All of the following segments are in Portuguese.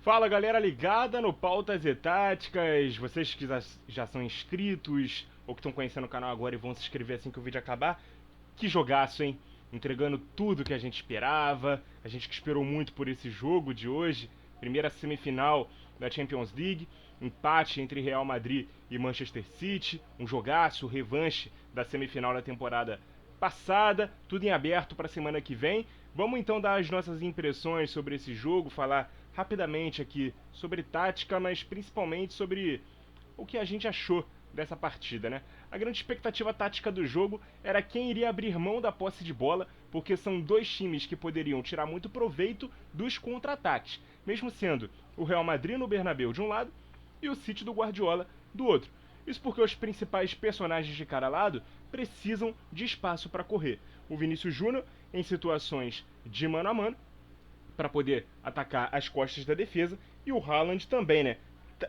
Fala galera ligada no Pautas e Táticas, vocês que já são inscritos ou que estão conhecendo o canal agora e vão se inscrever assim que o vídeo acabar, que jogaço, hein? Entregando tudo que a gente esperava, a gente que esperou muito por esse jogo de hoje, primeira semifinal da Champions League, empate entre Real Madrid e Manchester City, um jogaço, revanche da semifinal da temporada passada, tudo em aberto para a semana que vem. Vamos então dar as nossas impressões sobre esse jogo, falar rapidamente aqui sobre tática, mas principalmente sobre o que a gente achou dessa partida, né? A grande expectativa tática do jogo era quem iria abrir mão da posse de bola, porque são dois times que poderiam tirar muito proveito dos contra-ataques, mesmo sendo o Real Madrid no Bernabéu de um lado e o City do Guardiola do outro. Isso porque os principais personagens de cada lado precisam de espaço para correr. O Vinícius Júnior em situações de mano a mano para poder atacar as costas da defesa e o Haaland também, né?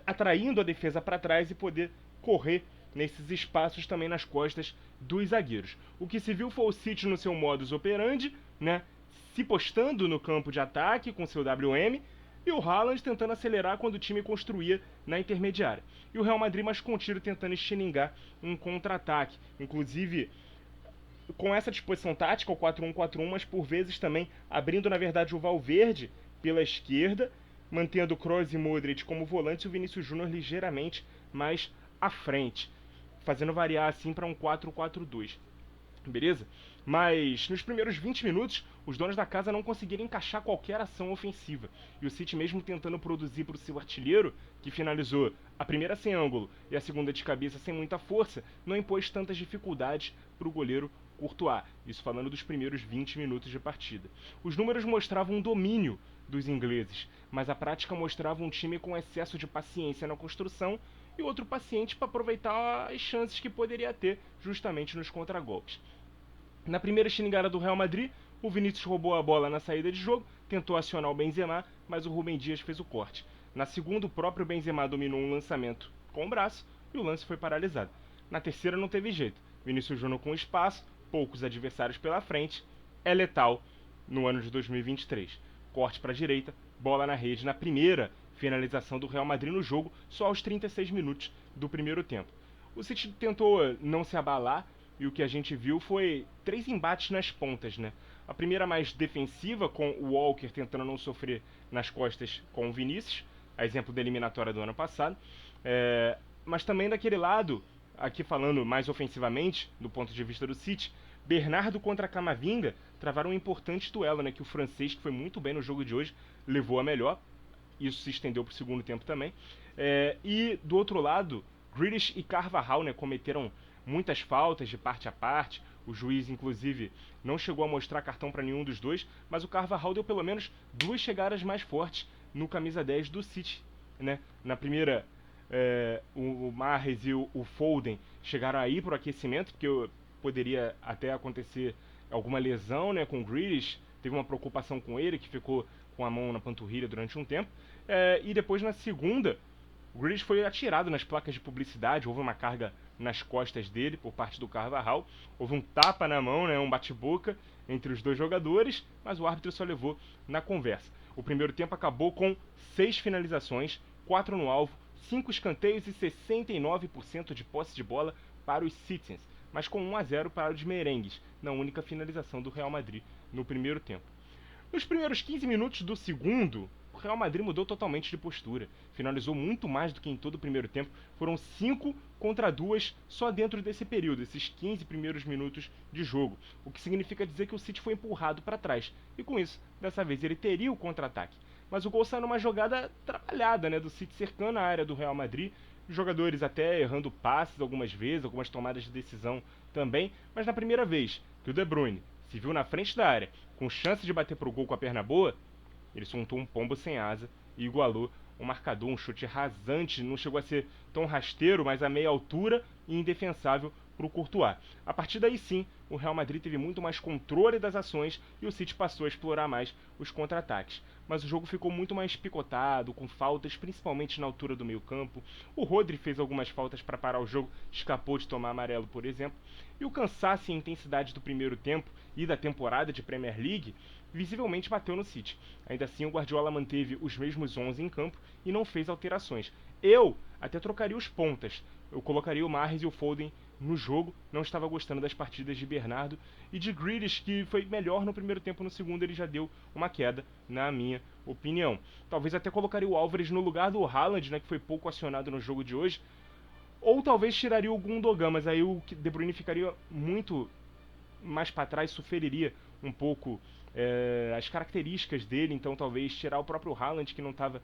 Atraindo a defesa para trás e poder correr nesses espaços também nas costas dos zagueiros. O que se viu foi o City no seu modus operandi, né? Se postando no campo de ataque com seu WM e o Haaland tentando acelerar quando o time construía na intermediária. E o Real Madrid mais contido tentando estilingar um contra-ataque. Inclusive, com essa disposição tática, o 4-1-4-1, mas por vezes também abrindo, na verdade, o Valverde pela esquerda, mantendo Kroos e Modric como volantes e o Vinícius Júnior ligeiramente mais à frente, fazendo variar assim para um 4-4-2. Beleza? Mas nos primeiros 20 minutos, os donos da casa não conseguiram encaixar qualquer ação ofensiva. E o City, mesmo tentando produzir para o seu artilheiro, que finalizou a primeira sem ângulo e a segunda de cabeça sem muita força, não impôs tantas dificuldades para o goleiro Courtois. Isso falando dos primeiros 20 minutos de partida. Os números mostravam um domínio dos ingleses, mas a prática mostrava um time com excesso de paciência na construção e outro paciente para aproveitar as chances que poderia ter justamente nos contragolpes. Na primeira xingada do Real Madrid, o Vinícius roubou a bola na saída de jogo, tentou acionar o Benzema, mas o Rubem Dias fez o corte. Na segunda, o próprio Benzema dominou um lançamento com o braço e o lance foi paralisado. Na terceira não teve jeito. Vinícius Júnior com espaço, poucos adversários pela frente, é letal no ano de 2023. Corte para a direita, bola na rede na primeira finalização do Real Madrid no jogo, só aos 36 minutos do primeiro tempo. O City tentou não se abalar e o que a gente viu foi 3 embates nas pontas, né? A primeira mais defensiva, com o Walker tentando não sofrer nas costas com o Vinícius, a exemplo da eliminatória do ano passado, mas também daquele lado, aqui falando mais ofensivamente, do ponto de vista do City, Bernardo contra Camavinga travaram um importante duelo, né, que o francês, que foi muito bem no jogo de hoje, levou a melhor. Isso se estendeu para o segundo tempo também. E do outro lado, Grealish e Carvajal, né, cometeram muitas faltas de parte a parte. O juiz, inclusive, não chegou a mostrar cartão para nenhum dos dois, mas o Carvajal deu pelo menos 2 chegadas mais fortes no camisa 10 do City, né? Na primeira, o Mahrez e o Foden chegaram aí para o aquecimento, porque poderia até acontecer alguma lesão, né, com o Grealish. Teve uma preocupação com ele, que ficou com a mão na panturrilha durante um tempo. E depois, na segunda, o Grealish foi atirado nas placas de publicidade, houve uma carga nas costas dele por parte do Carvajal, houve um tapa na mão, né, um bate-boca entre os dois jogadores, mas o árbitro só levou na conversa. O primeiro tempo acabou com 6 finalizações, 4 no alvo, 5 escanteios e 69% de posse de bola para os Citizens, mas com 1-0 para os merengues, na única finalização do Real Madrid no primeiro tempo. Nos primeiros 15 minutos do segundo, o Real Madrid mudou totalmente de postura. Finalizou muito mais do que em todo o primeiro tempo. Foram 5 contra 2 só dentro desse período, esses 15 primeiros minutos de jogo. O que significa dizer que o City foi empurrado para trás. E com isso, dessa vez ele teria o contra-ataque. Mas o gol saiu numa jogada trabalhada, né, do City cercando a área do Real Madrid. Os jogadores até errando passes algumas vezes, algumas tomadas de decisão também. Mas na primeira vez que o De Bruyne se viu na frente da área, com chance de bater pro gol com a perna boa, ele soltou um pombo sem asa e igualou o marcador, um chute rasante, não chegou a ser tão rasteiro, mas a meia altura e indefensável para o Courtois. A partir daí sim, o Real Madrid teve muito mais controle das ações e o City passou a explorar mais os contra-ataques. Mas o jogo ficou muito mais picotado, com faltas, principalmente na altura do meio-campo. O Rodri fez algumas faltas para parar o jogo, escapou de tomar amarelo, por exemplo. E o cansaço e a intensidade do primeiro tempo e da temporada de Premier League visivelmente bateu no City. Ainda assim, o Guardiola manteve os mesmos 11 em campo e não fez alterações. Eu até trocaria os pontas. Eu colocaria o Mahrez e o Foden no jogo. Não estava gostando das partidas de Bernardo e de Grealish, que foi melhor no primeiro tempo, no segundo ele já deu uma queda, na minha opinião. Talvez até colocaria o Álvares no lugar do Haaland, né, que foi pouco acionado no jogo de hoje. Ou talvez tiraria o Gundogan, mas aí o De Bruyne ficaria muito mais para trás, isso feriria um pouco as características dele. Então talvez tirar o próprio Haaland, que não estava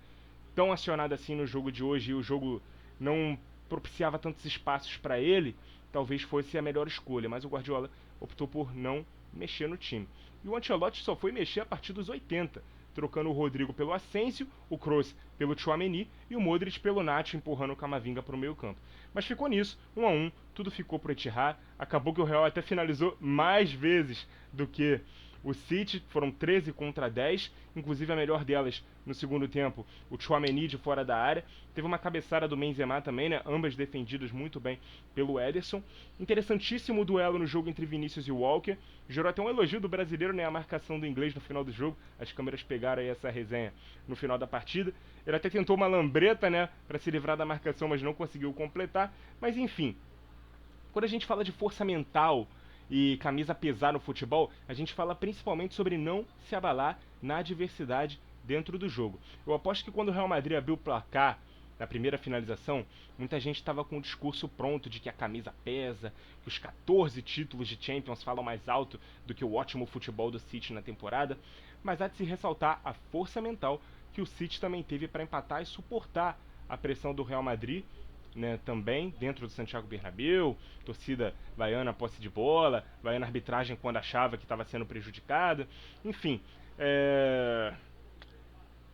tão acionado assim no jogo de hoje, e o jogo não propiciava tantos espaços para ele, talvez fosse a melhor escolha. Mas o Guardiola optou por não mexer no time. E o Ancelotti só foi mexer a partir dos 80, trocando o Rodrigo pelo Asensio, o Kroos pelo Tchouaméni e o Modric pelo Nacho, empurrando o Camavinga para o meio campo. Mas ficou nisso, 1-1, tudo ficou pro Etihad. Acabou que o Real até finalizou mais vezes do que o City, foram 13 contra 10, inclusive a melhor delas no segundo tempo, o Tchouaméni de fora da área. Teve uma cabeçada do Benzema também, né? Ambas defendidas muito bem pelo Ederson. Interessantíssimo duelo no jogo entre Vinícius e Walker. Gerou até um elogio do brasileiro, né? A marcação do inglês no final do jogo. As câmeras pegaram aí essa resenha no final da partida. Ele até tentou uma lambreta, né? Para se livrar da marcação, mas não conseguiu completar. Mas enfim, quando a gente fala de força mental e camisa pesar no futebol, a gente fala principalmente sobre não se abalar na adversidade dentro do jogo. Eu aposto que quando o Real Madrid abriu o placar na primeira finalização, muita gente estava com o discurso pronto de que a camisa pesa, que os 14 títulos de Champions falam mais alto do que o ótimo futebol do City na temporada, mas há de se ressaltar a força mental que o City também teve para empatar e suportar a pressão do Real Madrid, né, também dentro do Santiago Bernabéu, torcida vaiana posse de bola, vaiana arbitragem quando achava que estava sendo prejudicada, enfim,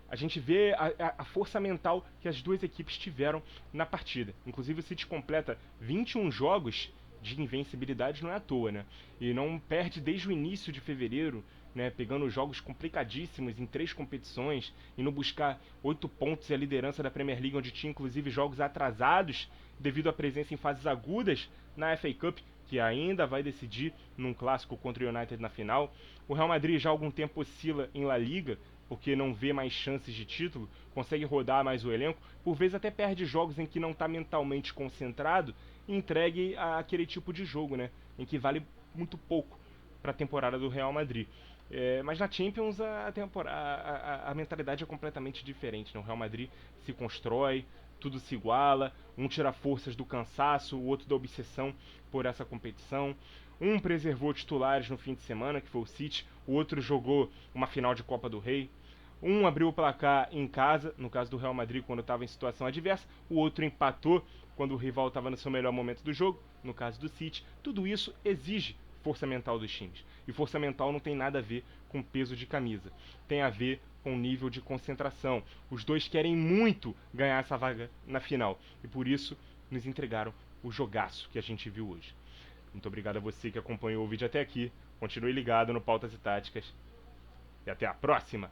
a gente vê a força mental que as duas equipes tiveram na partida. Inclusive o City completa 21 jogos de invencibilidade, não é à toa, né? E não perde desde o início de fevereiro, né? Pegando jogos complicadíssimos em 3 competições, indo buscar 8 pontos e a liderança da Premier League, onde tinha inclusive jogos atrasados devido à presença em fases agudas na FA Cup, que ainda vai decidir num clássico contra o United na final. O Real Madrid já há algum tempo oscila em La Liga, porque não vê mais chances de título, consegue rodar mais o elenco, por vezes até perde jogos em que não está mentalmente concentrado e entregue àquele tipo de jogo, né, em que vale muito pouco para a temporada do Real Madrid. Mas na Champions a mentalidade é completamente diferente, né? O Real Madrid se constrói, tudo se iguala, um tira forças do cansaço, o outro da obsessão por essa competição. Um preservou titulares no fim de semana, que foi o City, o outro jogou uma final de Copa do Rei. Um abriu o placar em casa, no caso do Real Madrid, quando estava em situação adversa. O outro empatou quando o rival estava no seu melhor momento do jogo, no caso do City. Tudo isso exige força mental dos times. E força mental não tem nada a ver com peso de camisa. Tem a ver com nível de concentração. Os dois querem muito ganhar essa vaga na final. E por isso nos entregaram o jogaço que a gente viu hoje. Muito obrigado a você que acompanhou o vídeo até aqui. Continue ligado no Pautas e Táticas. E até a próxima!